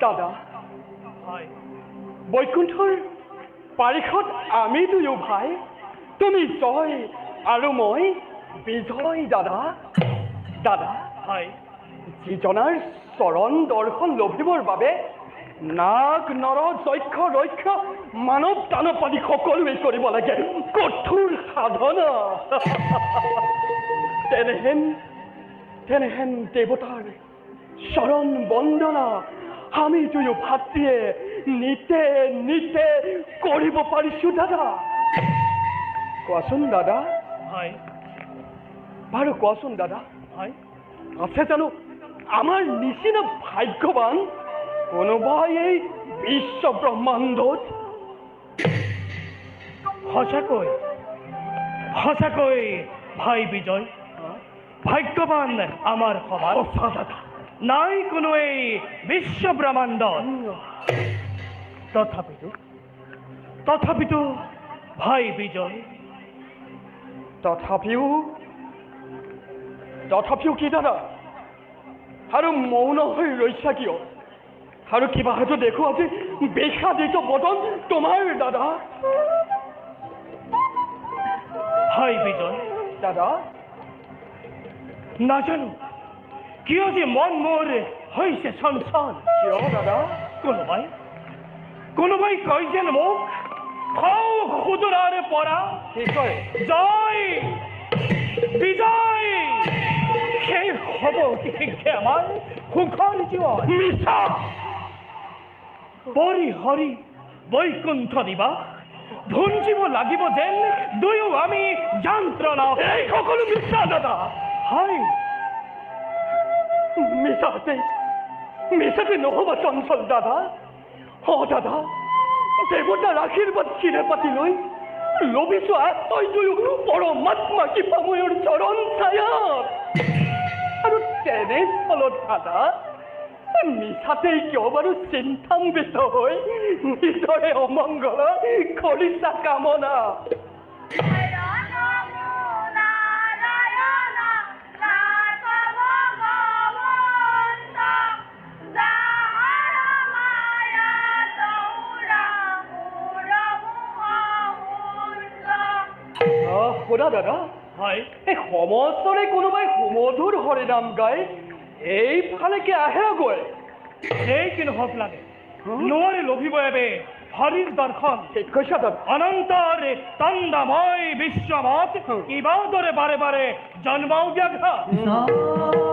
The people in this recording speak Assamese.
দাদা বৈকুণ্ঠৰ পাৰিষত আমি দুয়ো ভাই, তুমি জয় আৰু মই বিজয়। দাদা দাদা যিজনাৰ চৰণ দৰ্শন লভিবৰ বাবে নাগ নৰ যক্ষ ৰক্ষ মানৱ দানৱ আদি সকলোৱে কৰিব লাগে কঠোৰ সাধনা। তেনেহেন দেৱতাৰ চৰণ বন্দনা আমি দুয়ো ভাতৃয়ে নিতে নিতে কৰিব পাৰিছো। দাদা কোৱাচোন দাদা, বাৰু কোৱাচোন দাদা, আছে জানো আমাৰ নিচিনা ভাগ্যৱান কোনোবাই এই বিশ্ব ব্ৰহ্মাণ্ডত? সঁচাকৈ সঁচাকৈ ভাই বিজয়, ভাগ্যৱান আমাৰ সমাজ। দাদা নাই কোনো এই বিশ্ব ব্ৰহ্মাণ্ডত। তথাপিতো ভাই বিজয়, তথাপিও কি দাদা? আৰু মৌন হৈ ৰৈছা কিয়? আৰু কিবা হয়তো দেখো আজি বিষাদিত বদন তোমাৰ দাদা। ভাই বিজয় দাদা নাজানো কিয় যে মন মোৰ হৈছে চঞ্চল। কিয় দাদা? কোনোবাই কয় যেন মোক সুদূৰৰ পৰা জয় বিজয় সেই হ'ব অতি শীঘ্ৰে আমাৰ সুখৰ জীৱন। মিছা পৰি হৰি বৈকুণ্ঠ নিবাস ভুঞ্জিব লাগিব যেন দুয়ো আমি যন্ত্ৰণা। এই সকলো মিছা দাদা। হয় মিছাতে নহ'ব চঞ্চল দাদা। দাদা দেৱতাৰ আশীৰ্বাদ চিৰে পাতি লৈ লভিছো আশ্ৰয় দুয়ো পৰমাত্মা কৃপাময়ৰ চৰণ ছায়াত। আৰু তেনেস্থলত দাদা মিছাতেই কিয় বাৰু চিন্তান্বিত হৈ নিজৰে অমংগল কৰিছা কামনা? খোদা দাদা হয় এই সমস্তৰে কোনোবাই সুমধুৰ হৰে নাম গায় এইফালেকে আহে গৈ সেই কি নহওক লাগে নোৱাৰে লভিব এবে হৰিৰ দৰ্শন ঠিক কৈছা দাদা অনন্তৰ তন্দাময় বিশ্বমত কিবা দৰে বাৰে বাৰে জন্মাও ব্যাঘ্ৰ